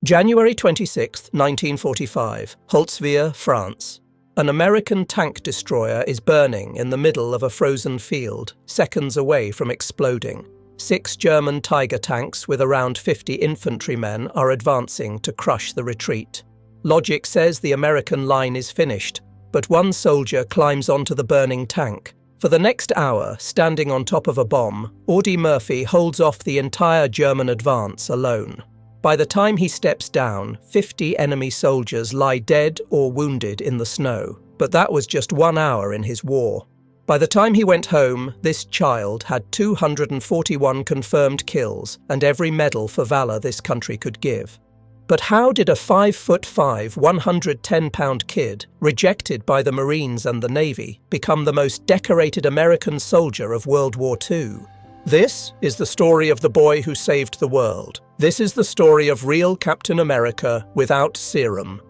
January 26, 1945, Holtzwihr, France. An American tank destroyer is burning in the middle of a frozen field, seconds away from exploding. 6 German Tiger tanks with around 50 infantrymen are advancing to crush the retreat. Logic says the American line is finished, but one soldier climbs onto the burning tank. For the next hour, standing on top of a bomb, Audie Murphy holds off the entire German advance alone. By the time he steps down, 50 enemy soldiers lie dead or wounded in the snow, but that was just 1 hour in his war. By the time he went home, this child had 241 confirmed kills and every medal for valor this country could give. But how did a 5'5", 110-pound kid, rejected by the Marines and the Navy, become the most decorated American soldier of World War II? This is the story of the boy who saved the world. This is the story of real Captain America without serum.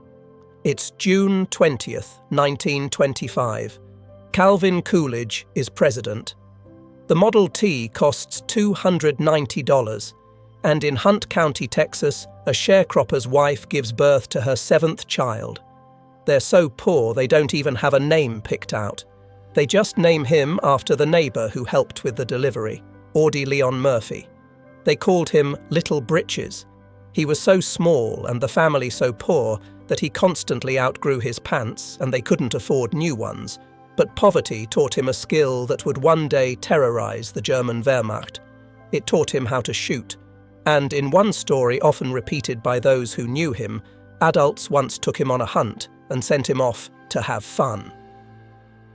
It's June 20th, 1925. Calvin Coolidge is president. The Model T costs $290, and in Hunt County, Texas, a sharecropper's wife gives birth to her 7th child. They're so poor they don't even have a name picked out. They just name him after the neighbor who helped with the delivery, Audie Murphy. They called him Little Britches. He was so small and the family so poor that he constantly outgrew his pants and they couldn't afford new ones. But poverty taught him a skill that would one day terrorize the German Wehrmacht. It taught him how to shoot. And in one story often repeated by those who knew him, adults once took him on a hunt and sent him off to have fun.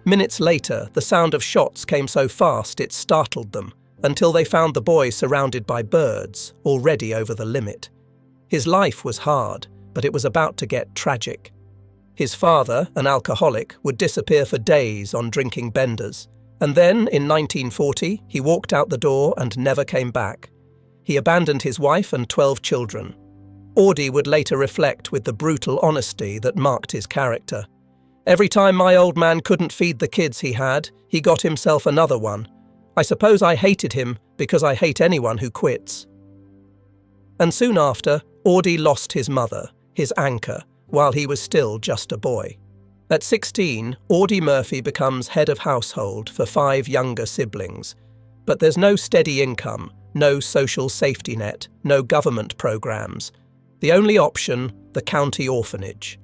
Minutes later, the sound of shots came so fast it startled them, until they found the boy surrounded by birds, already over the limit. His life was hard, but it was about to get tragic. His father, an alcoholic, would disappear for days on drinking benders. And then, in 1940, he walked out the door and never came back. He abandoned his wife and 12 children. Audie would later reflect with the brutal honesty that marked his character. Every time my old man couldn't feed the kids he had, he got himself another one. I suppose I hated him because I hate anyone who quits. And soon after, Audie lost his mother, his anchor, while he was still just a boy. At 16, Audie Murphy becomes head of household for 5 younger siblings. But there's no steady income, no social safety net, no government programs. The only option, the county orphanage.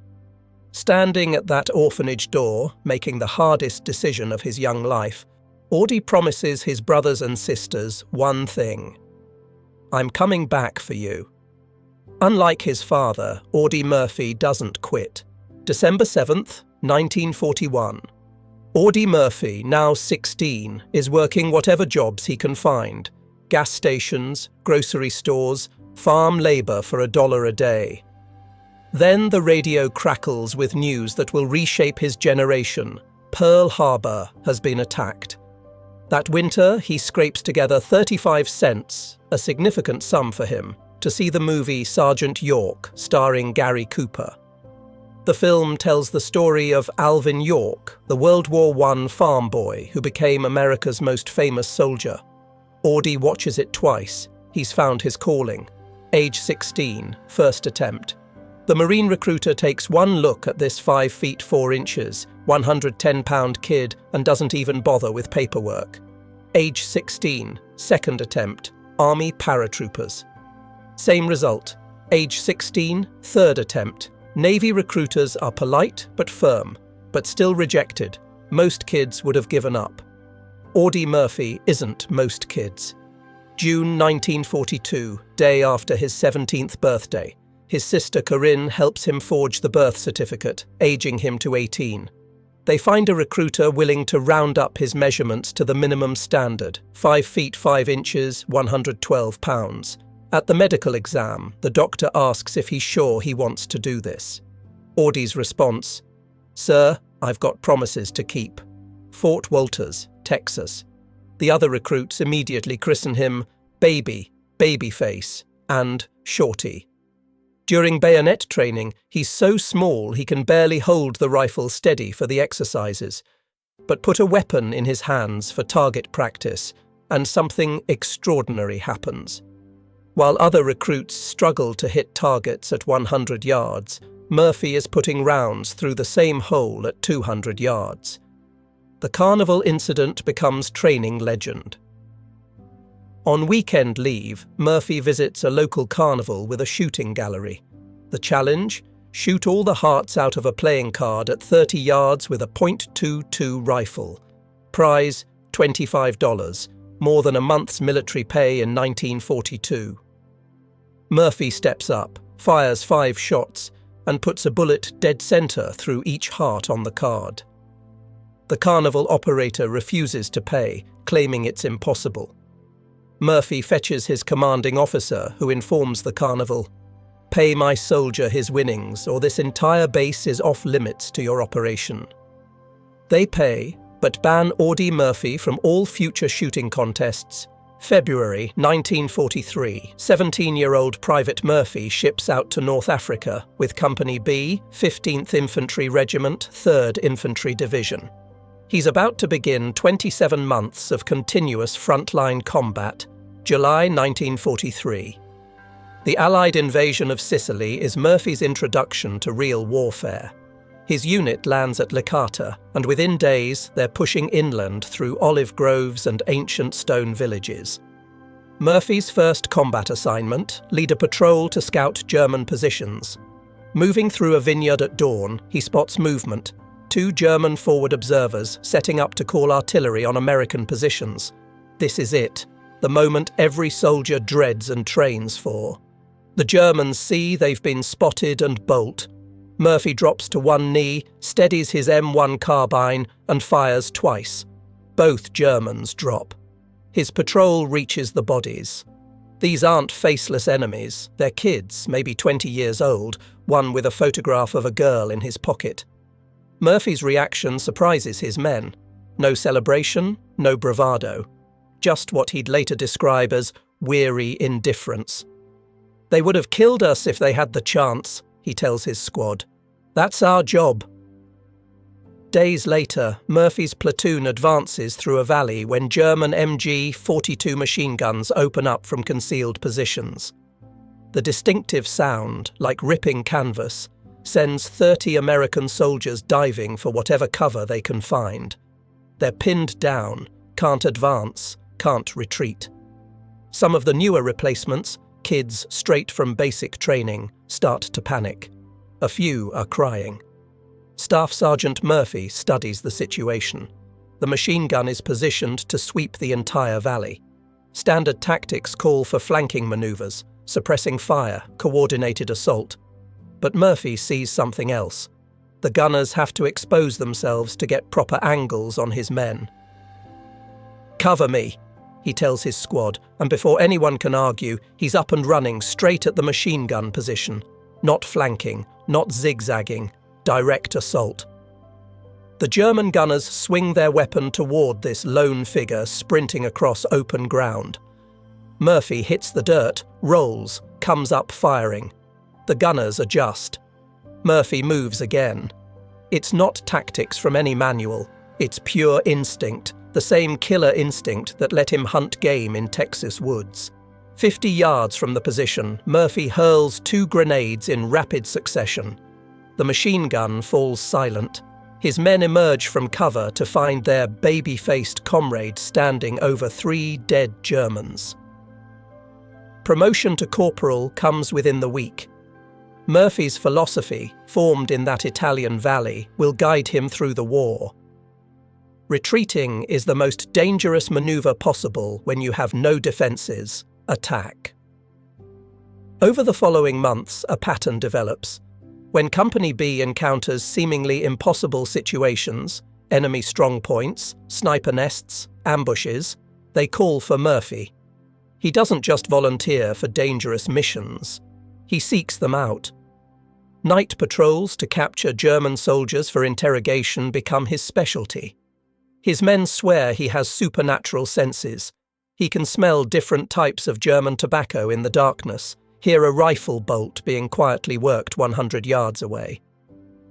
Standing at that orphanage door, making the hardest decision of his young life, Audie promises his brothers and sisters one thing: I'm coming back for you. Unlike his father, Audie Murphy doesn't quit. December 7th, 1941. Audie Murphy, now 16, is working whatever jobs he can find. Gas stations, grocery stores, farm labour for $1 a day. Then the radio crackles with news that will reshape his generation. Pearl Harbor has been attacked. That winter, he scrapes together 35 cents, a significant sum for him, to see the movie Sergeant York, starring Gary Cooper. The film tells the story of Alvin York, the World War I farm boy who became America's most famous soldier. Audie watches it twice. He's found his calling. Age 16, first attempt. The Marine recruiter takes one look at this 5 feet 4 inches, 110-pound kid and doesn't even bother with paperwork. Age 16, second attempt, Army paratroopers. Same result. Age 16, third attempt. Navy recruiters are polite but firm, but still rejected. Most kids would have given up. Audie Murphy isn't most kids. June 1942, day after his 17th birthday. His sister Corinne helps him forge the birth certificate, aging him to 18. They find a recruiter willing to round up his measurements to the minimum standard, 5 feet 5 inches, 112 pounds. At the medical exam, the doctor asks if he's sure he wants to do this. Audie's response: "Sir, I've got promises to keep." Fort Walters, Texas. The other recruits immediately christen him Baby, Babyface, and Shorty. During bayonet training, he's so small he can barely hold the rifle steady for the exercises. But put a weapon in his hands for target practice, and something extraordinary happens. While other recruits struggle to hit targets at 100 yards, Murphy is putting rounds through the same hole at 200 yards. The carnival incident becomes training legend. On weekend leave, Murphy visits a local carnival with a shooting gallery. The challenge? Shoot all the hearts out of a playing card at 30 yards with a .22 rifle. Prize, $25, more than a month's military pay in 1942. Murphy steps up, fires 5 shots, and puts a bullet dead center through each heart on the card. The carnival operator refuses to pay, claiming it's impossible. Murphy fetches his commanding officer, who informs the carnival, "Pay my soldier his winnings, or this entire base is off limits to your operation." They pay, but ban Audie Murphy from all future shooting contests. February 1943, 17-year-old Private Murphy ships out to North Africa with Company B, 15th Infantry Regiment, 3rd Infantry Division. He's about to begin 27 months of continuous frontline combat, July 1943. The Allied invasion of Sicily is Murphy's introduction to real warfare. His unit lands at Licata, and within days they're pushing inland through olive groves and ancient stone villages. Murphy's first combat assignment: lead a patrol to scout German positions. Moving through a vineyard at dawn, he spots movement: 2 German forward observers setting up to call artillery on American positions. This is it, the moment every soldier dreads and trains for. The Germans see they've been spotted and bolt. Murphy drops to one knee, steadies his M1 carbine, and fires twice. Both Germans drop. His patrol reaches the bodies. These aren't faceless enemies, they're kids, maybe 20 years old, one with a photograph of a girl in his pocket. Murphy's reaction surprises his men. No celebration, no bravado. Just what he'd later describe as weary indifference. "They would have killed us if they had the chance," he tells his squad. "That's our job." Days later, Murphy's platoon advances through a valley when German MG-42 machine guns open up from concealed positions. The distinctive sound, like ripping canvas, sends 30 American soldiers diving for whatever cover they can find. They're pinned down, can't advance, can't retreat. Some of the newer replacements, kids straight from basic training, start to panic. A few are crying. Staff Sergeant Murphy studies the situation. The machine gun is positioned to sweep the entire valley. Standard tactics call for flanking maneuvers, suppressing fire, coordinated assault. But Murphy sees something else. The gunners have to expose themselves to get proper angles on his men. "Cover me," he tells his squad, and before anyone can argue, he's up and running straight at the machine gun position. Not flanking, not zigzagging, direct assault. The German gunners swing their weapon toward this lone figure sprinting across open ground. Murphy hits the dirt, rolls, comes up firing. The gunners adjust. Murphy moves again. It's not tactics from any manual. It's pure instinct, the same killer instinct that let him hunt game in Texas woods. 50 yards from the position, Murphy hurls 2 grenades in rapid succession. The machine gun falls silent. His men emerge from cover to find their baby-faced comrade standing over 3 dead Germans. Promotion to corporal comes within the week. Murphy's philosophy, formed in that Italian valley, will guide him through the war. Retreating is the most dangerous maneuver possible when you have no defences. Attack. Over the following months, a pattern develops. When Company B encounters seemingly impossible situations, enemy strong points, sniper nests, ambushes, they call for Murphy. He doesn't just volunteer for dangerous missions. He seeks them out. Night patrols to capture German soldiers for interrogation become his specialty. His men swear he has supernatural senses. He can smell different types of German tobacco in the darkness, hear a rifle bolt being quietly worked 100 yards away.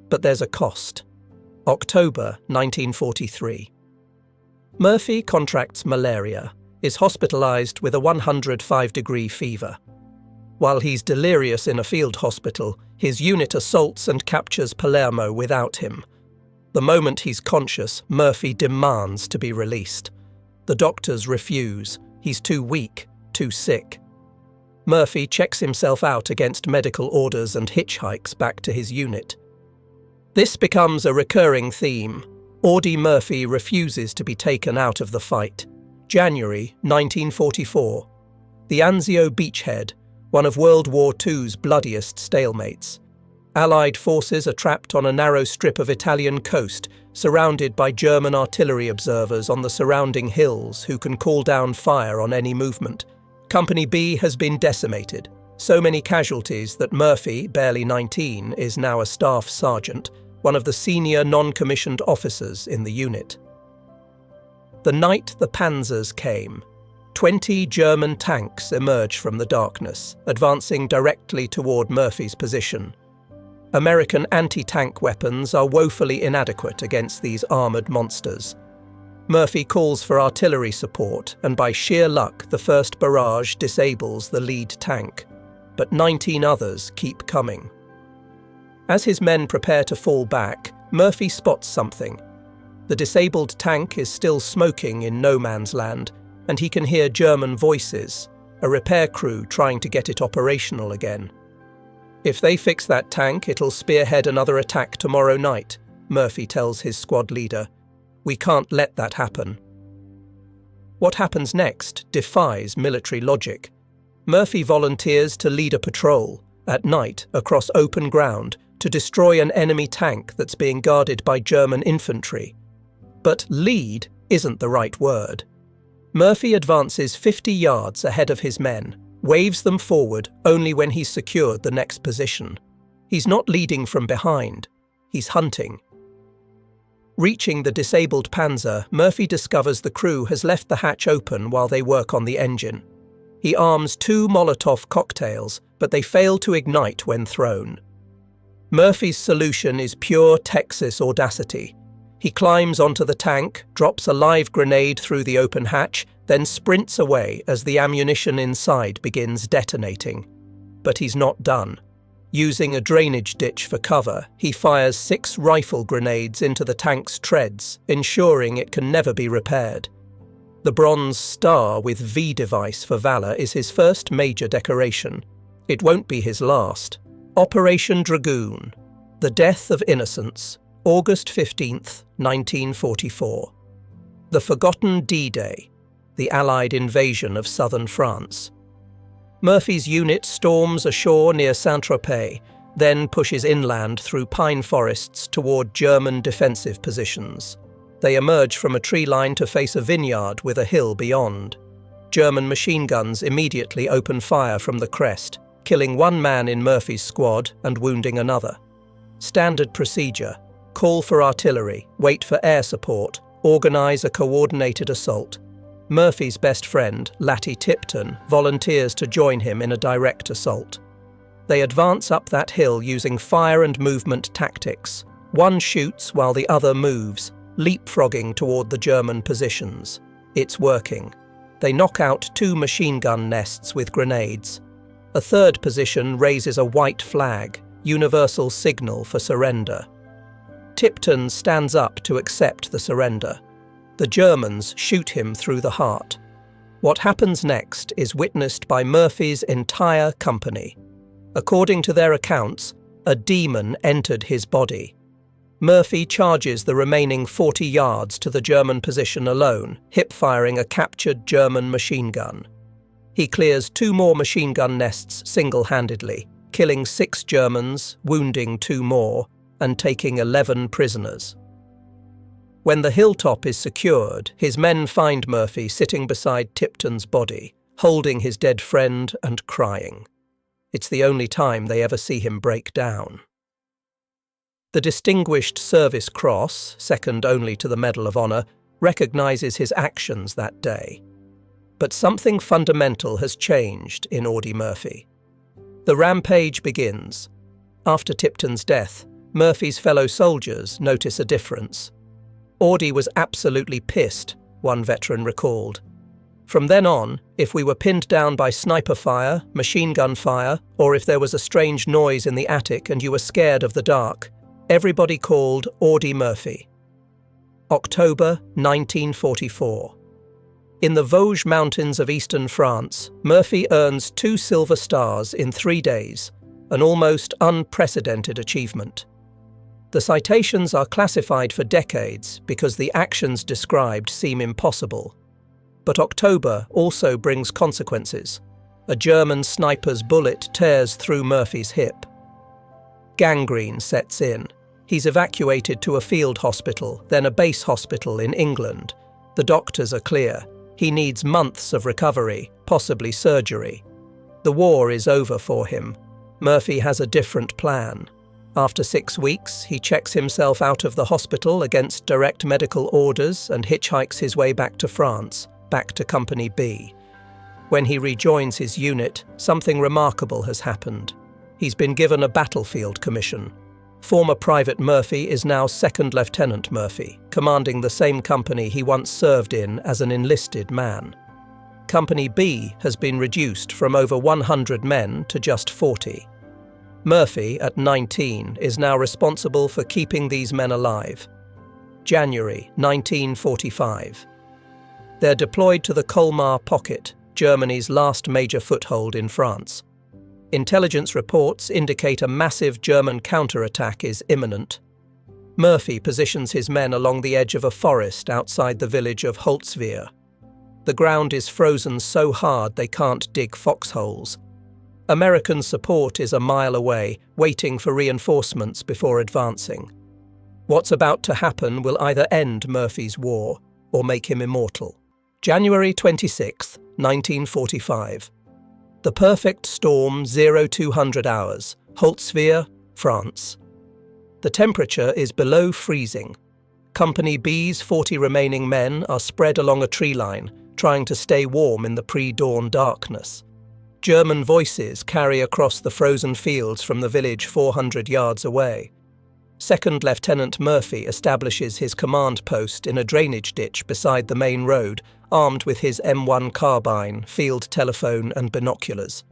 But there's a cost. October 1943. Murphy contracts malaria, is hospitalized with a 105-degree fever. While he's delirious in a field hospital, his unit assaults and captures Palermo without him. The moment he's conscious, Murphy demands to be released. The doctors refuse. He's too weak, too sick. Murphy checks himself out against medical orders and hitchhikes back to his unit. This becomes a recurring theme. Audie Murphy refuses to be taken out of the fight. January 1944. The Anzio beachhead, one of World War II's bloodiest stalemates. Allied forces are trapped on a narrow strip of Italian coast, surrounded by German artillery observers on the surrounding hills who can call down fire on any movement. Company B has been decimated. So many casualties that Murphy, barely 19, is now a staff sergeant, one of the senior non-commissioned officers in the unit. The night the Panzers came, 20 German tanks emerge from the darkness, advancing directly toward Murphy's position. American anti-tank weapons are woefully inadequate against these armoured monsters. Murphy calls for artillery support, and by sheer luck, the first barrage disables the lead tank. But 19 others keep coming. As his men prepare to fall back, Murphy spots something. The disabled tank is still smoking in no man's land, and he can hear German voices, a repair crew trying to get it operational again. If they fix that tank, it'll spearhead another attack tomorrow night, Murphy tells his squad leader. We can't let that happen. What happens next defies military logic. Murphy volunteers to lead a patrol, at night, across open ground, to destroy an enemy tank that's being guarded by German infantry. But lead isn't the right word. Murphy advances 50 yards ahead of his men, waves them forward only when he's secured the next position. He's not leading from behind, he's hunting. Reaching the disabled Panzer, Murphy discovers the crew has left the hatch open while they work on the engine. He arms 2 Molotov cocktails, but they fail to ignite when thrown. Murphy's solution is pure Texas audacity. He climbs onto the tank, drops a live grenade through the open hatch, then sprints away as the ammunition inside begins detonating. But he's not done. Using a drainage ditch for cover, he fires 6 rifle grenades into the tank's treads, ensuring it can never be repaired. The bronze star with V device for valor is his first major decoration. It won't be his last. Operation Dragoon. The Death of Innocents. August 15th, 1944. The Forgotten D-Day. The Allied invasion of southern France. Murphy's unit storms ashore near Saint-Tropez, then pushes inland through pine forests toward German defensive positions. They emerge from a tree line to face a vineyard with a hill beyond. German machine guns immediately open fire from the crest, killing 1 man in Murphy's squad and wounding another. Standard procedure: call for artillery, wait for air support, organise a coordinated assault. Murphy's best friend, Laddie Tipton, volunteers to join him in a direct assault. They advance up that hill using fire and movement tactics. One shoots while the other moves, leapfrogging toward the German positions. It's working. They knock out 2 machine gun nests with grenades. A third position raises a white flag, universal signal for surrender. Tipton stands up to accept the surrender. The Germans shoot him through the heart. What happens next is witnessed by Murphy's entire company. According to their accounts, a demon entered his body. Murphy charges the remaining 40 yards to the German position alone, hip-firing a captured German machine gun. He clears 2 more machine gun nests single-handedly, killing 6 Germans, wounding 2 more, and taking 11 prisoners. When the hilltop is secured, his men find Murphy sitting beside Tipton's body, holding his dead friend and crying. It's the only time they ever see him break down. The Distinguished Service Cross, second only to the Medal of Honor, recognizes his actions that day. But something fundamental has changed in Audie Murphy. The rampage begins. After Tipton's death, Murphy's fellow soldiers notice a difference. Audie was absolutely pissed, one veteran recalled. From then on, if we were pinned down by sniper fire, machine gun fire, or if there was a strange noise in the attic and you were scared of the dark, everybody called Audie Murphy. October 1944. In the Vosges Mountains of eastern France, Murphy earns 2 silver stars in 3 days, an almost unprecedented achievement. The citations are classified for decades because the actions described seem impossible. But October also brings consequences. A German sniper's bullet tears through Murphy's hip. Gangrene sets in. He's evacuated to a field hospital, then a base hospital in England. The doctors are clear. He needs months of recovery, possibly surgery. The war is over for him. Murphy has a different plan. After 6 weeks, he checks himself out of the hospital against direct medical orders and hitchhikes his way back to France, back to Company B. When he rejoins his unit, something remarkable has happened. He's been given a battlefield commission. Former Private Murphy is now Second Lieutenant Murphy, commanding the same company he once served in as an enlisted man. Company B has been reduced from over 100 men to just 40. Murphy, at 19, is now responsible for keeping these men alive. January 1945. They're deployed to the Colmar Pocket, Germany's last major foothold in France. Intelligence reports indicate a massive German counterattack is imminent. Murphy positions his men along the edge of a forest outside the village of Holzwihr. The ground is frozen so hard they can't dig foxholes. American support is a mile away, waiting for reinforcements before advancing. What's about to happen will either end Murphy's war or make him immortal. January 26, 1945. The perfect storm, 0200 hours, Holzwihr, France. The temperature is below freezing. Company B's 40 remaining men are spread along a tree line, trying to stay warm in the pre-dawn darkness. German voices carry across the frozen fields from the village 400 yards away. Second Lieutenant Murphy establishes his command post in a drainage ditch beside the main road, armed with his M1 carbine, field telephone and binoculars.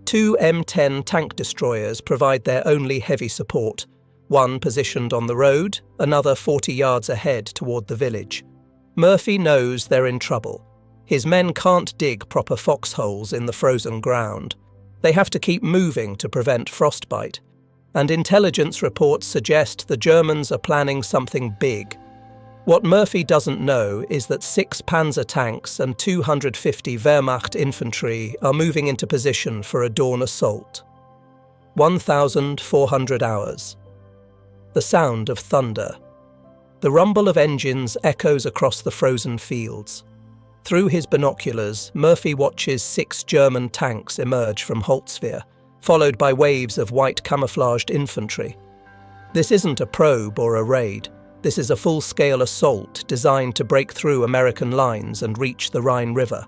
2 M10 tank destroyers provide their only heavy support, one positioned on the road, another 40 yards ahead toward the village. Murphy knows they're in trouble. His men can't dig proper foxholes in the frozen ground. They have to keep moving to prevent frostbite. And intelligence reports suggest the Germans are planning something big. What Murphy doesn't know is that 6 Panzer tanks and 250 Wehrmacht infantry are moving into position for a dawn assault. 1,400 hours. The sound of thunder. The rumble of engines echoes across the frozen fields. Through his binoculars, Murphy watches 6 German tanks emerge from Holzwihr, followed by waves of white camouflaged infantry. This isn't a probe or a raid. This is a full-scale assault designed to break through American lines and reach the Rhine River.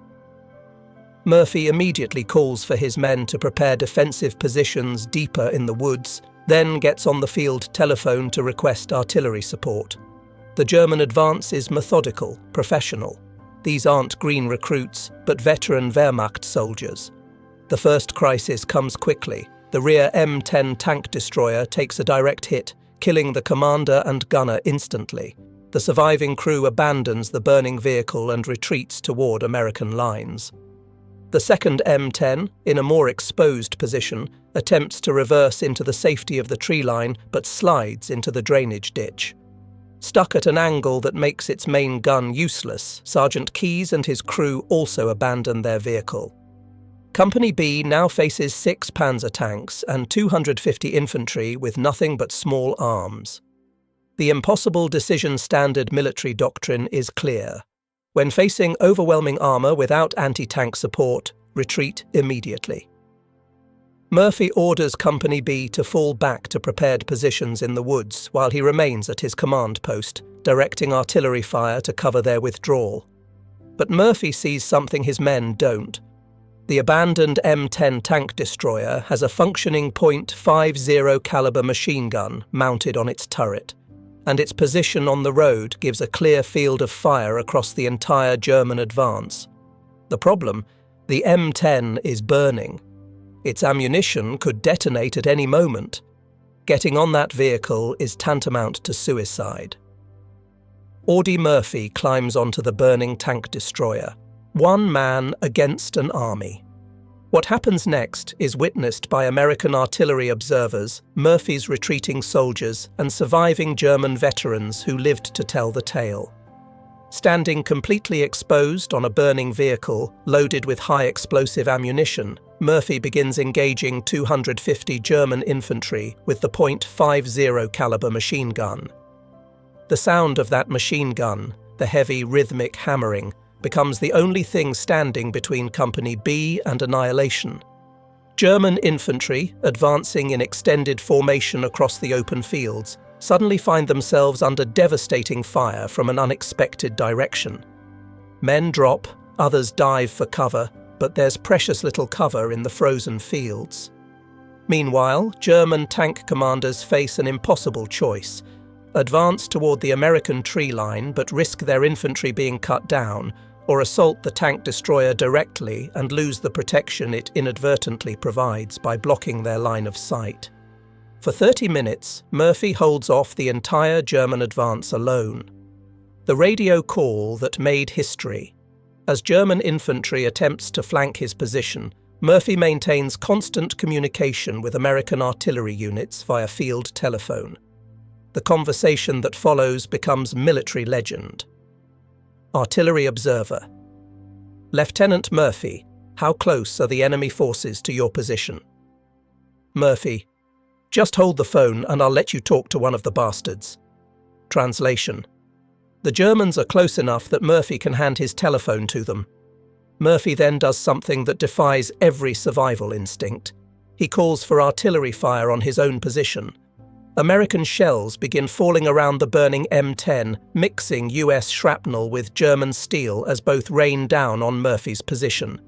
Murphy immediately calls for his men to prepare defensive positions deeper in the woods, then gets on the field telephone to request artillery support. The German advance is methodical, professional. These aren't green recruits, but veteran Wehrmacht soldiers. The first crisis comes quickly. The rear M10 tank destroyer takes a direct hit, killing the commander and gunner instantly. The surviving crew abandons the burning vehicle and retreats toward American lines. The second M10, in a more exposed position, attempts to reverse into the safety of the tree line but slides into the drainage ditch. Stuck at an angle that makes its main gun useless, Sergeant Keyes and his crew also abandon their vehicle. Company B now faces 6 Panzer tanks and 250 infantry with nothing but small arms. The impossible decision standard military doctrine is clear. When facing overwhelming armour without anti-tank support, retreat immediately. Murphy orders Company B to fall back to prepared positions in the woods while he remains at his command post, directing artillery fire to cover their withdrawal. But Murphy sees something his men don't. The abandoned M10 tank destroyer has a functioning .50 caliber machine gun mounted on its turret, and its position on the road gives a clear field of fire across the entire German advance. The problem? The M10 is burning. Its ammunition could detonate at any moment. Getting on that vehicle is tantamount to suicide. Audie Murphy climbs onto the burning tank destroyer. One man against an army. What happens next is witnessed by American artillery observers, Murphy's retreating soldiers, and surviving German veterans who lived to tell the tale. Standing completely exposed on a burning vehicle loaded with high explosive ammunition, Murphy begins engaging 250 German infantry with the .50 caliber machine gun. The sound of that machine gun, the heavy rhythmic hammering, becomes the only thing standing between Company B and annihilation. German infantry, advancing in extended formation across the open fields, suddenly find themselves under devastating fire from an unexpected direction. Men drop, others dive for cover, but there's precious little cover in the frozen fields. Meanwhile, German tank commanders face an impossible choice: advance toward the American tree line but risk their infantry being cut down, or assault the tank destroyer directly and lose the protection it inadvertently provides by blocking their line of sight. For 30 minutes, Murphy holds off the entire German advance alone. The radio call that made history. As German infantry attempts to flank his position, Murphy maintains constant communication with American artillery units via field telephone. The conversation that follows becomes military legend. Artillery observer. Lieutenant Murphy, how close are the enemy forces to your position? Murphy, just hold the phone and I'll let you talk to one of the bastards. Translation. The Germans are close enough that Murphy can hand his telephone to them. Murphy then does something that defies every survival instinct. He calls for artillery fire on his own position. American shells begin falling around the burning M10, mixing US shrapnel with German steel as both rain down on Murphy's position.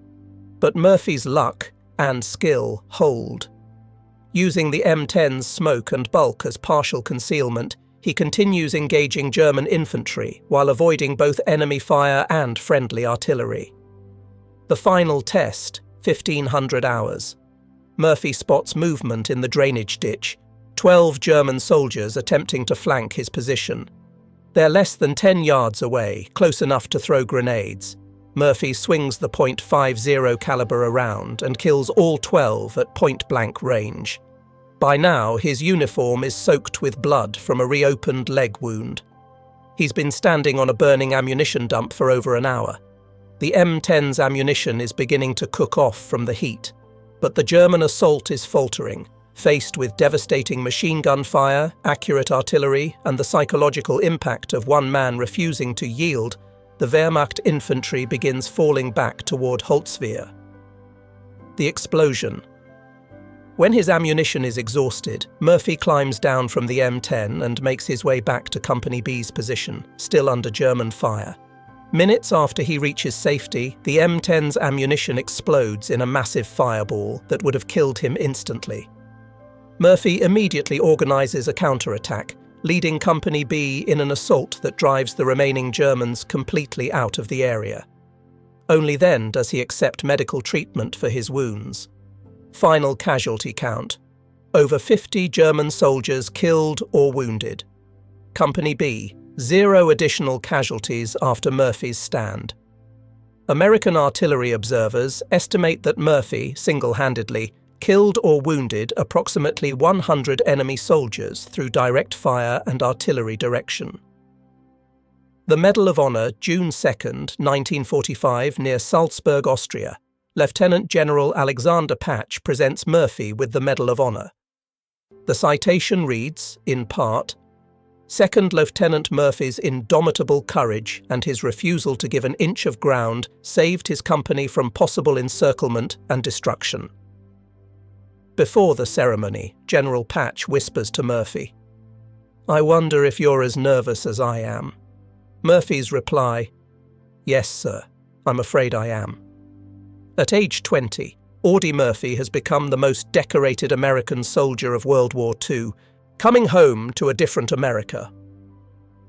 But Murphy's luck and skill hold. Using the M10's smoke and bulk as partial concealment, he continues engaging German infantry while avoiding both enemy fire and friendly artillery. The final test, 1500 hours. Murphy spots movement in the drainage ditch, 12 German soldiers attempting to flank his position. They're less than 10 yards away, close enough to throw grenades. Murphy swings the .50 caliber around and kills all 12 at point-blank range. By now, his uniform is soaked with blood from a reopened leg wound. He's been standing on a burning ammunition dump for over an hour. The M10's ammunition is beginning to cook off from the heat, but the German assault is faltering. Faced with devastating machine gun fire, accurate artillery, and the psychological impact of one man refusing to yield, the Wehrmacht infantry begins falling back toward Holzwehr. The explosion. When his ammunition is exhausted, Murphy climbs down from the M10 and makes his way back to Company B's position, still under German fire. Minutes after he reaches safety, the M10's ammunition explodes in a massive fireball that would have killed him instantly. Murphy immediately organizes a counterattack, leading Company B in an assault that drives the remaining Germans completely out of the area. Only then does he accept medical treatment for his wounds. Final casualty count. Over 50 German soldiers killed or wounded. Company B, 0 additional casualties after Murphy's stand. American artillery observers estimate that Murphy, single-handedly, killed or wounded approximately 100 enemy soldiers through direct fire and artillery direction. The Medal of Honor, June 2, 1945, near Salzburg, Austria. Lieutenant General Alexander Patch presents Murphy with the Medal of Honor. The citation reads, in part, Second Lieutenant Murphy's indomitable courage and his refusal to give an inch of ground saved his company from possible encirclement and destruction. Before the ceremony, General Patch whispers to Murphy, I wonder if you're as nervous as I am. Murphy's reply, Yes, sir, I'm afraid I am. At age 20, Audie Murphy has become the most decorated American soldier of World War II, coming home to a different America.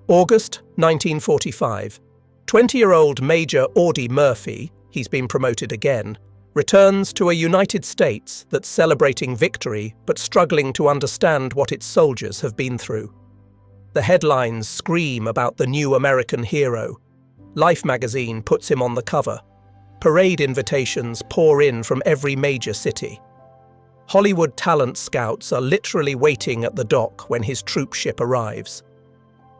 August 1945. 20-year-old Major Audie Murphy, he's been promoted again, returns to a United States that's celebrating victory but struggling to understand what its soldiers have been through. The headlines scream about the new American hero. Life magazine puts him on the cover. Parade invitations pour in from every major city. Hollywood talent scouts are literally waiting at the dock when his troop ship arrives.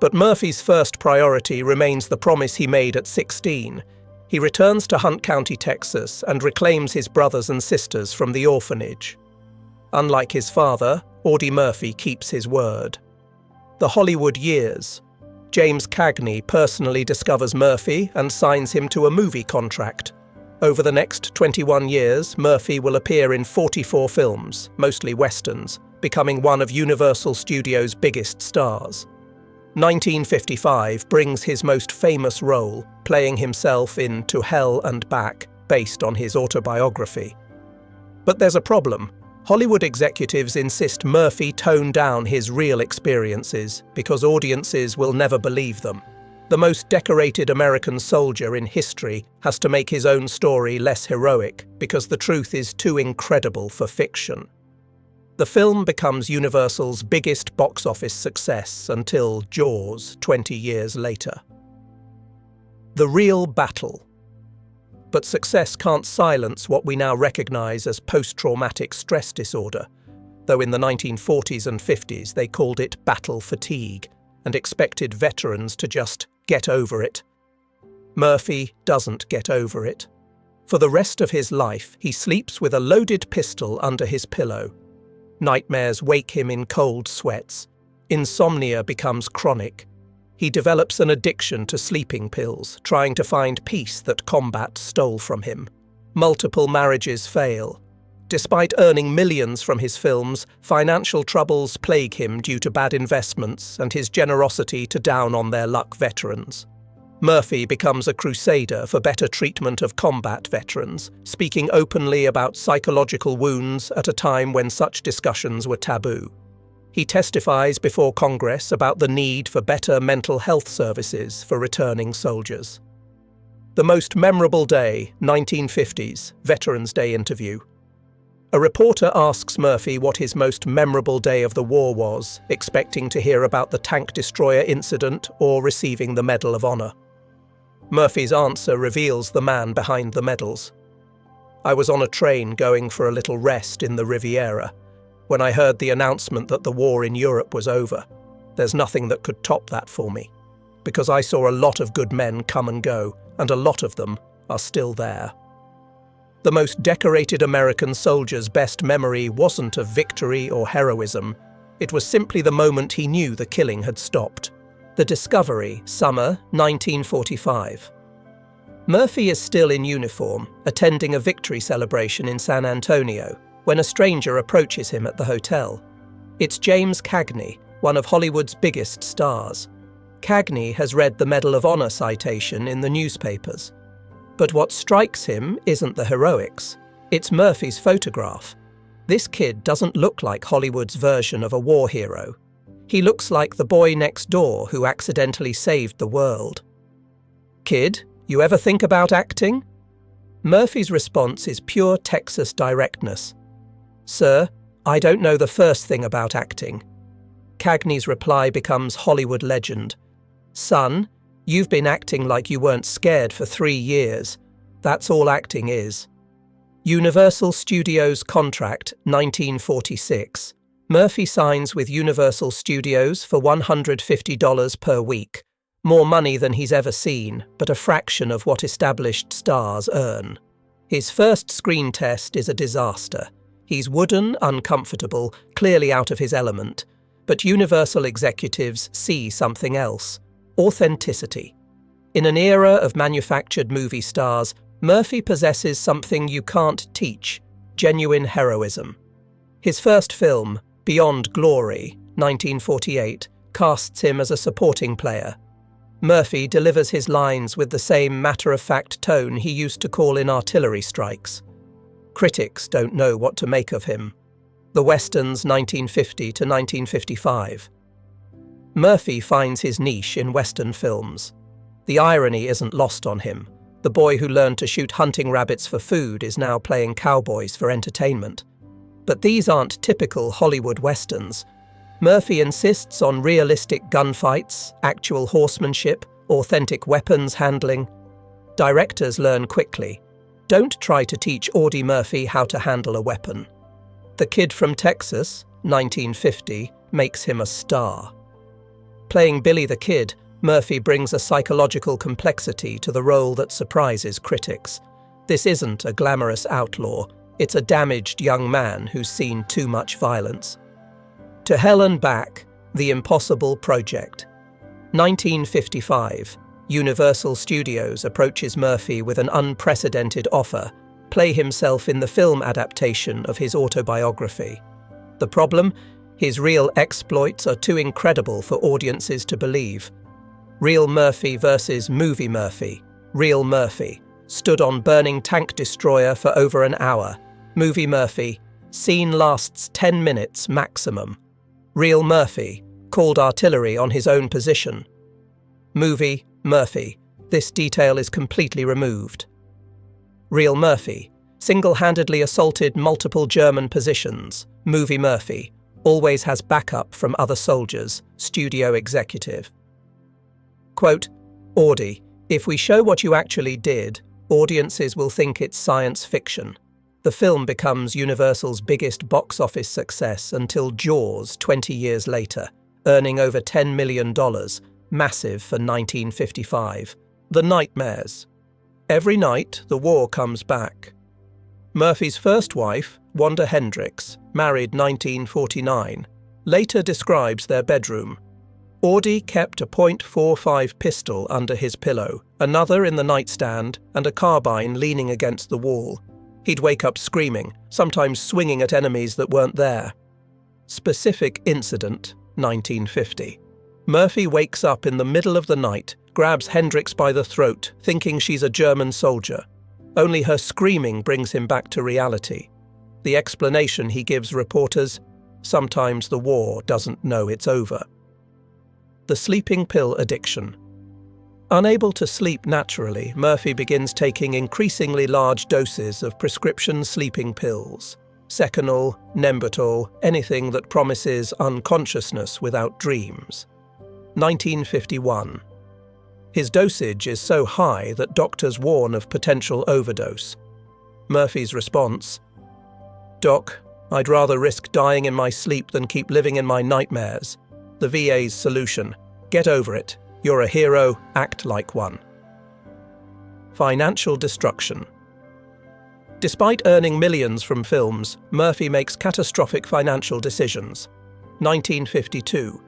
But Murphy's first priority remains the promise he made at 16. He returns to Hunt County, Texas, and reclaims his brothers and sisters from the orphanage. Unlike his father, Audie Murphy keeps his word. The Hollywood years. James Cagney personally discovers Murphy and signs him to a movie contract. Over the next 21 years, Murphy will appear in 44 films, mostly westerns, becoming one of Universal Studios' biggest stars. 1955 brings his most famous role, playing himself in To Hell and Back, based on his autobiography. But there's a problem. Hollywood executives insist Murphy tone down his real experiences because audiences will never believe them. The most decorated American soldier in history has to make his own story less heroic because the truth is too incredible for fiction. The film becomes Universal's biggest box office success until Jaws 20 years later. The real battle. But success can't silence what we now recognize as post-traumatic stress disorder, though in the 1940s and 50s they called it battle fatigue and expected veterans to just get over it. Murphy doesn't get over it. For the rest of his life, he sleeps with a loaded pistol under his pillow. Nightmares wake him in cold sweats. Insomnia becomes chronic. He develops an addiction to sleeping pills, trying to find peace that combat stole from him. Multiple marriages fail. Despite earning millions from his films, financial troubles plague him due to bad investments and his generosity to down-on-their-luck veterans. Murphy becomes a crusader for better treatment of combat veterans, speaking openly about psychological wounds at a time when such discussions were taboo. He testifies before Congress about the need for better mental health services for returning soldiers. The most memorable day, 1950s, Veterans Day interview. A reporter asks Murphy what his most memorable day of the war was, expecting to hear about the tank destroyer incident or receiving the Medal of Honor. Murphy's answer reveals the man behind the medals. I was on a train going for a little rest in the Riviera when I heard the announcement that the war in Europe was over. There's nothing that could top that for me, because I saw a lot of good men come and go, and a lot of them are still there. The most decorated American soldier's best memory wasn't of victory or heroism. It was simply the moment he knew the killing had stopped. The Discovery, summer 1945. Murphy is still in uniform, attending a victory celebration in San Antonio, when a stranger approaches him at the hotel. It's James Cagney, one of Hollywood's biggest stars. Cagney has read the Medal of Honor citation in the newspapers. But what strikes him isn't the heroics. It's Murphy's photograph. This kid doesn't look like Hollywood's version of a war hero. He looks like the boy next door who accidentally saved the world. Kid, you ever think about acting? Murphy's response is pure Texas directness. Sir, I don't know the first thing about acting. Cagney's reply becomes Hollywood legend. Son, you've been acting like you weren't scared for 3 years. That's all acting is. Universal Studios contract, 1946. Murphy signs with Universal Studios for $150 per week. More money than he's ever seen, but a fraction of what established stars earn. His first screen test is a disaster. He's wooden, uncomfortable, clearly out of his element. But Universal executives see something else. Authenticity. In an era of manufactured movie stars, Murphy possesses something you can't teach: genuine heroism. His first film, Beyond Glory, 1948, casts him as a supporting player. Murphy delivers his lines with the same matter-of-fact tone he used to call in artillery strikes. Critics don't know what to make of him. The Westerns, 1950 to 1955. Murphy finds his niche in Western films. The irony isn't lost on him. The boy who learned to shoot hunting rabbits for food is now playing cowboys for entertainment. But these aren't typical Hollywood westerns. Murphy insists on realistic gunfights, actual horsemanship, authentic weapons handling. Directors learn quickly. Don't try to teach Audie Murphy how to handle a weapon. The Kid from Texas, 1950, makes him a star. Playing Billy the Kid, Murphy brings a psychological complexity to the role that surprises critics. This isn't a glamorous outlaw, it's a damaged young man who's seen too much violence. To Hell and Back, The Impossible Project. 1955, Universal Studios approaches Murphy with an unprecedented offer: play himself in the film adaptation of his autobiography. The problem? His real exploits are too incredible for audiences to believe. Real Murphy versus Movie Murphy. Real Murphy stood on burning tank destroyer for over an hour. Movie Murphy, scene lasts 10 minutes maximum. Real Murphy called artillery on his own position. Movie Murphy, this detail is completely removed. Real Murphy single-handedly assaulted multiple German positions. Movie Murphy always has backup from other soldiers. Studio executive. Quote, Audie, if we show what you actually did, audiences will think it's science fiction. The film becomes Universal's biggest box office success until Jaws 20 years later, earning over $10 million, massive for 1955. The Nightmares. Every night, the war comes back. Murphy's first wife, Wanda Hendricks, married 1949, later describes their bedroom. Audie kept a .45 pistol under his pillow, another in the nightstand, and a carbine leaning against the wall. He'd wake up screaming, sometimes swinging at enemies that weren't there. Specific incident, 1950. Murphy wakes up in the middle of the night, grabs Hendricks by the throat, thinking she's a German soldier. Only her screaming brings him back to reality. The explanation he gives reporters: sometimes the war doesn't know it's over. The sleeping pill addiction. Unable to sleep naturally, Murphy begins taking increasingly large doses of prescription sleeping pills. Seconal, Nembutal, anything that promises unconsciousness without dreams. 1951. His dosage is so high that doctors warn of potential overdose. Murphy's response: Doc, I'd rather risk dying in my sleep than keep living in my nightmares. The VA's solution: get over it. You're a hero, act like one. Financial destruction. Despite earning millions from films, Murphy makes catastrophic financial decisions. 1952.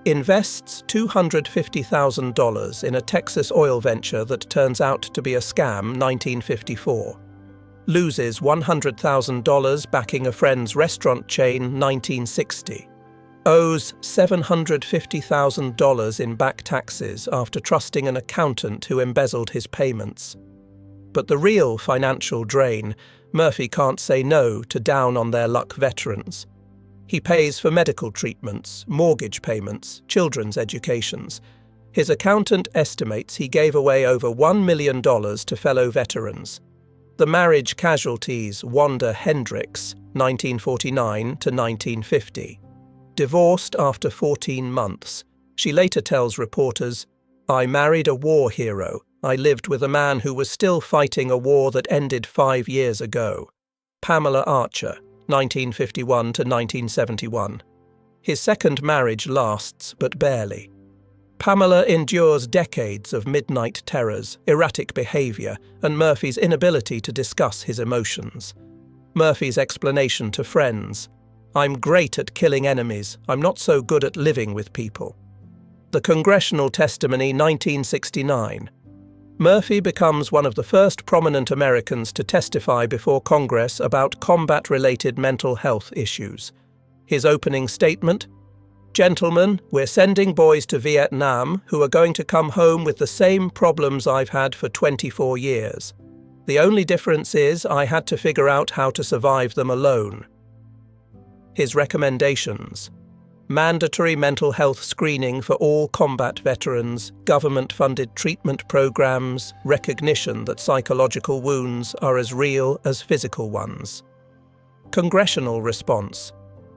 Invests $250,000 in a Texas oil venture that turns out to be a scam. 1954. Loses $100,000 backing a friend's restaurant chain. 1960. Owes $750,000 in back taxes after trusting an accountant who embezzled his payments. But the real financial drain: Murphy can't say no to down-on-their-luck veterans. He pays for medical treatments, mortgage payments, children's educations. His accountant estimates he gave away over $1 million to fellow veterans. The marriage casualties: Wanda Hendricks, 1949 to 1950. Divorced after 14 months. She later tells reporters, I married a war hero. I lived with a man who was still fighting a war that ended 5 years ago. Pamela Archer, 1951 to 1971. His second marriage lasts, but barely. Pamela endures decades of midnight terrors, erratic behaviour, and Murphy's inability to discuss his emotions. Murphy's explanation to friends: I'm great at killing enemies, I'm not so good at living with people. The Congressional Testimony, 1969. Murphy becomes one of the first prominent Americans to testify before Congress about combat-related mental health issues. His opening statement: Gentlemen, we're sending boys to Vietnam who are going to come home with the same problems I've had for 24 years. The only difference is I had to figure out how to survive them alone. His recommendations: Mandatory mental health screening for all combat veterans, government-funded treatment programs, recognition that psychological wounds are as real as physical ones. Congressional response.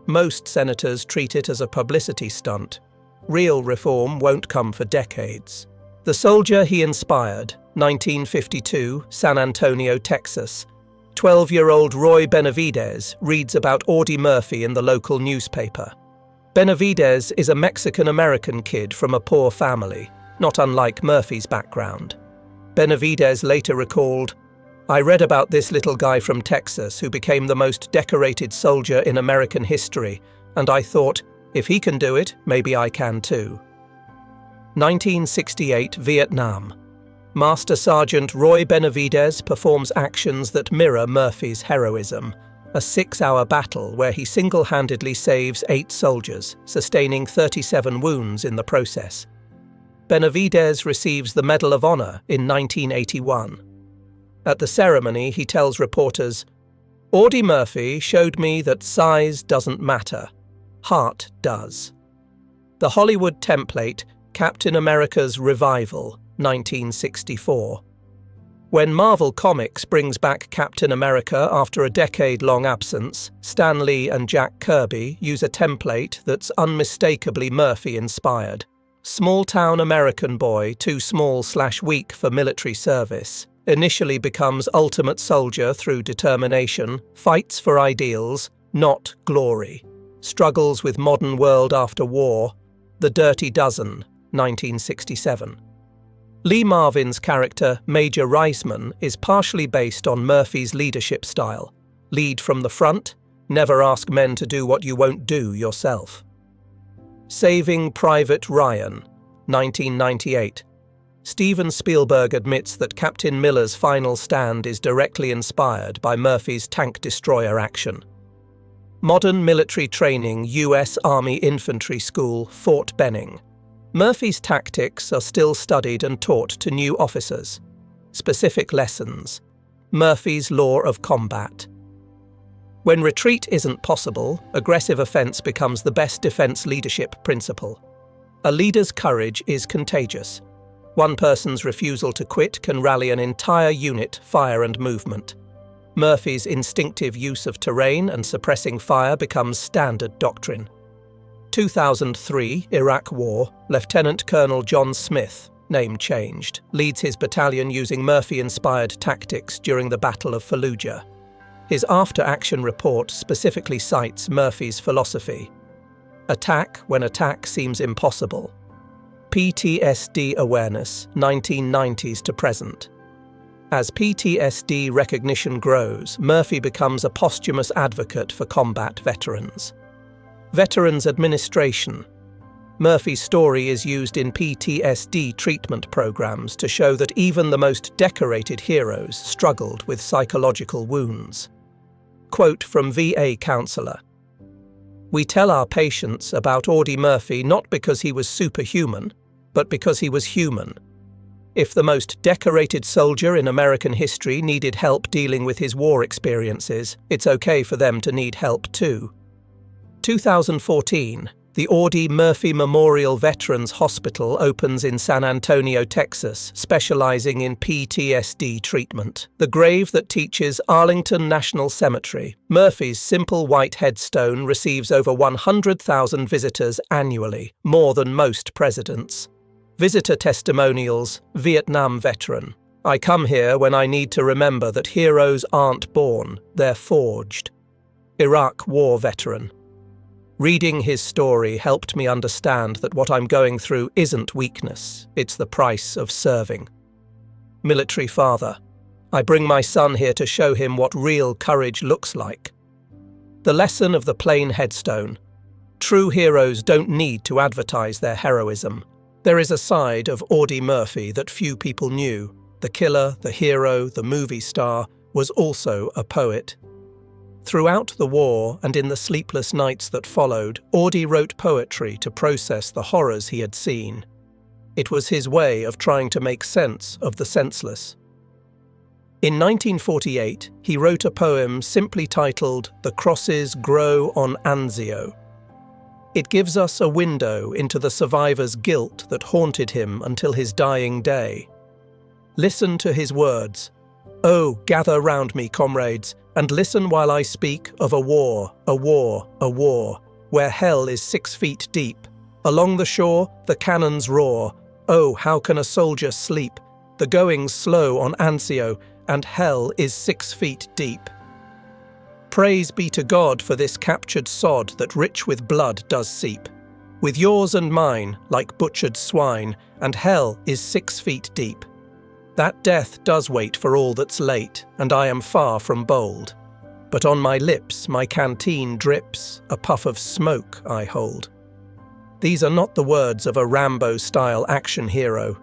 Most senators treat it as a publicity stunt. Real reform won't come for decades. The soldier he inspired, 1952, San Antonio, Texas. 12-year-old Roy Benavidez reads about Audie Murphy in the local newspaper. Benavidez is a Mexican-American kid from a poor family, not unlike Murphy's background. Benavidez later recalled, "I read about this little guy from Texas who became the most decorated soldier in American history, and I thought, if he can do it, maybe I can too." 1968 Vietnam. Master Sergeant Roy Benavidez performs actions that mirror Murphy's heroism. A 6-hour battle where he single-handedly saves 8 soldiers, sustaining 37 wounds in the process. Benavidez receives the Medal of Honor in 1981. At the ceremony, he tells reporters, "Audie Murphy showed me that size doesn't matter. Heart does." The Hollywood template, Captain America's Revival, 1964. When Marvel Comics brings back Captain America after a decade-long absence, Stan Lee and Jack Kirby use a template that's unmistakably Murphy-inspired. Small-town American boy, too small/weak for military service, initially becomes ultimate soldier through determination, fights for ideals, not glory, struggles with modern world after war, The Dirty Dozen, 1967. Lee Marvin's character, Major Reisman, is partially based on Murphy's leadership style. Lead from the front, never ask men to do what you won't do yourself. Saving Private Ryan, 1998. Steven Spielberg admits that Captain Miller's final stand is directly inspired by Murphy's tank destroyer action. Modern military training, U.S. Army Infantry School, Fort Benning. Murphy's tactics are still studied and taught to new officers. Specific lessons. Murphy's Law of Combat. When retreat isn't possible, aggressive offense becomes the best defense leadership principle. A leader's courage is contagious. One person's refusal to quit can rally an entire unit, fire and movement. Murphy's instinctive use of terrain and suppressing fire becomes standard doctrine. 2003 Iraq War, Lieutenant Colonel John Smith, name changed, leads his battalion using Murphy-inspired tactics during the Battle of Fallujah. His after-action report specifically cites Murphy's philosophy. Attack when attack seems impossible. PTSD awareness, 1990s to present. As PTSD recognition grows, Murphy becomes a posthumous advocate for combat veterans. Veterans Administration. Murphy's story is used in PTSD treatment programs to show that even the most decorated heroes struggled with psychological wounds. Quote from VA counselor. "We tell our patients about Audie Murphy not because he was superhuman, but because he was human. If the most decorated soldier in American history needed help dealing with his war experiences, it's okay for them to need help too." 2014, the Audie Murphy Memorial Veterans Hospital opens in San Antonio, Texas, specializing in PTSD treatment. The grave that teaches Arlington National Cemetery. Murphy's simple white headstone receives over 100,000 visitors annually, more than most presidents. Visitor testimonials, Vietnam veteran. "I come here when I need to remember that heroes aren't born, they're forged." Iraq War veteran. "Reading his story helped me understand that what I'm going through isn't weakness, it's the price of serving." Military father. "I bring my son here to show him what real courage looks like." The lesson of the plain headstone. True heroes don't need to advertise their heroism. There is a side of Audie Murphy that few people knew. The killer, the hero, the movie star, was also a poet. Throughout the war and in the sleepless nights that followed, Audie wrote poetry to process the horrors he had seen. It was his way of trying to make sense of the senseless. In 1948, he wrote a poem simply titled "The Crosses Grow on Anzio." It gives us a window into the survivor's guilt that haunted him until his dying day. Listen to his words. "Oh, gather round me, comrades, and listen while I speak of a war, a war, a war, where hell is 6 feet deep. Along the shore, the cannons roar. Oh, how can a soldier sleep? The going's slow on Anzio, and hell is 6 feet deep. Praise be to God for this captured sod that rich with blood does seep. With yours and mine, like butchered swine, and hell is 6 feet deep. That death does wait for all that's late, and I am far from bold. But on my lips my canteen drips, a puff of smoke I hold." These are not the words of a Rambo-style action hero.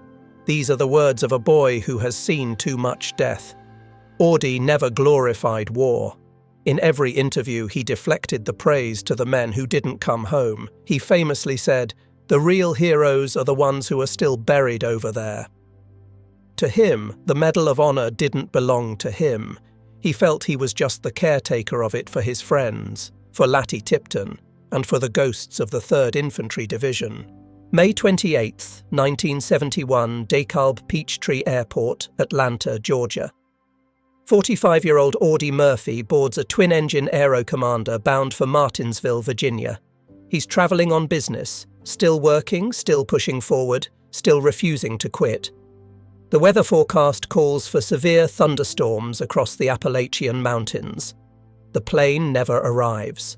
These are the words of a boy who has seen too much death. Audie never glorified war. In every interview he deflected the praise to the men who didn't come home. He famously said, "The real heroes are the ones who are still buried over there." To him, the Medal of Honor didn't belong to him. He felt he was just the caretaker of it for his friends, for Latty Tipton, and for the ghosts of the 3rd Infantry Division. May 28, 1971, DeKalb Peachtree Airport, Atlanta, Georgia. 45-year-old Audie Murphy boards a twin-engine Aero Commander bound for Martinsville, Virginia. He's traveling on business, still working, still pushing forward, still refusing to quit. The weather forecast calls for severe thunderstorms across the Appalachian Mountains. The plane never arrives.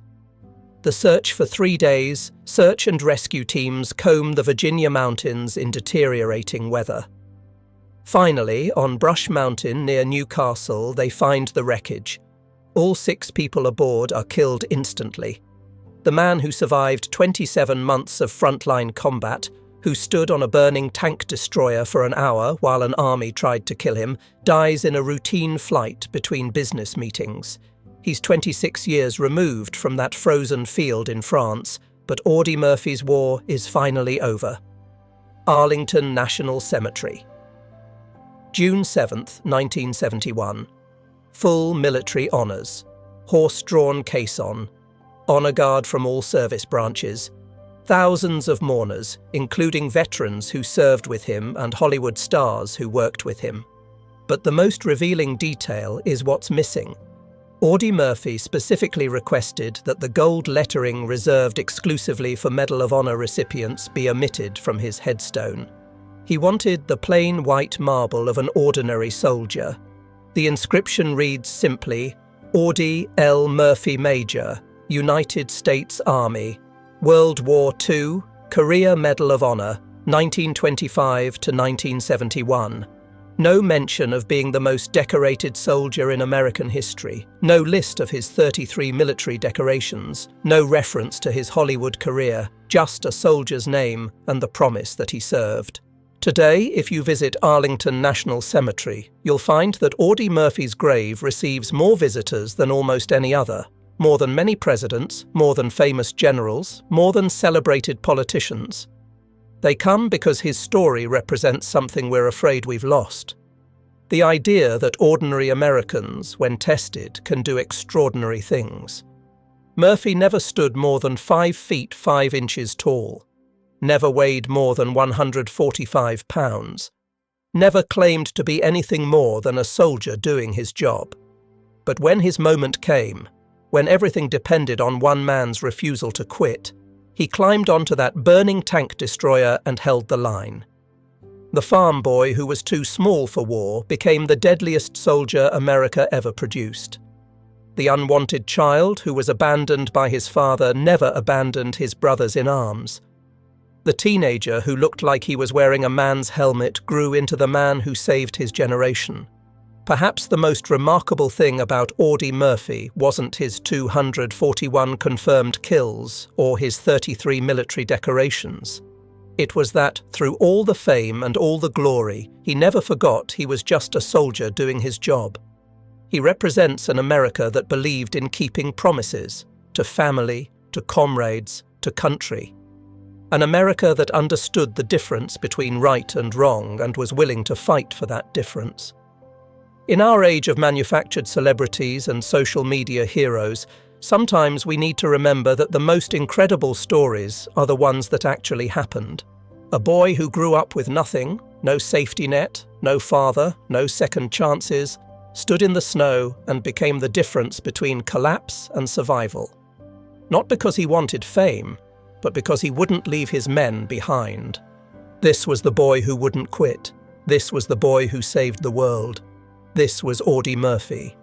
The search for 3 days, search and rescue teams comb the Virginia mountains in deteriorating weather. Finally, on Brush Mountain near Newcastle, they find the wreckage. All 6 people aboard are killed instantly. The man who survived 27 months of frontline combat, who stood on a burning tank destroyer for an hour while an army tried to kill him, dies in a routine flight between business meetings. He's 26 years removed from that frozen field in France, but Audie Murphy's war is finally over. Arlington National Cemetery. June 7, 1971. Full military honours. Horse-drawn caisson. Honour guard from all service branches. Thousands of mourners, including veterans who served with him and Hollywood stars who worked with him. But the most revealing detail is what's missing. Audie Murphy specifically requested that the gold lettering reserved exclusively for Medal of Honor recipients be omitted from his headstone. He wanted the plain white marble of an ordinary soldier. The inscription reads simply, Audie L. Murphy Major, United States Army, World War II, Korea Medal of Honor, 1925 to 1971. No mention of being the most decorated soldier in American history, no list of his 33 military decorations, no reference to his Hollywood career, just a soldier's name and the promise that he served. Today, if you visit Arlington National Cemetery, you'll find that Audie Murphy's grave receives more visitors than almost any other, more than many presidents, more than famous generals, more than celebrated politicians. They come because his story represents something we're afraid we've lost. The idea that ordinary Americans, when tested, can do extraordinary things. Murphy never stood more than 5 feet 5 inches tall, never weighed more than 145 pounds, never claimed to be anything more than a soldier doing his job. But when his moment came, when everything depended on one man's refusal to quit, he climbed onto that burning tank destroyer and held the line. The farm boy who was too small for war became the deadliest soldier America ever produced. The unwanted child who was abandoned by his father never abandoned his brothers in arms. The teenager who looked like he was wearing a man's helmet grew into the man who saved his generation. Perhaps the most remarkable thing about Audie Murphy wasn't his 241 confirmed kills or his 33 military decorations. It was that, through all the fame and all the glory, he never forgot he was just a soldier doing his job. He represents an America that believed in keeping promises, to family, to comrades, to country. An America that understood the difference between right and wrong and was willing to fight for that difference. In our age of manufactured celebrities and social media heroes, Sometimes we need to remember that the most incredible stories are the ones that actually happened. A boy who grew up with nothing, no safety net, no father, no second chances, stood in the snow and became the difference between collapse and survival. Not because he wanted fame, but because he wouldn't leave his men behind. This was the boy who wouldn't quit. This was the boy who saved the world. This was Audie Murphy.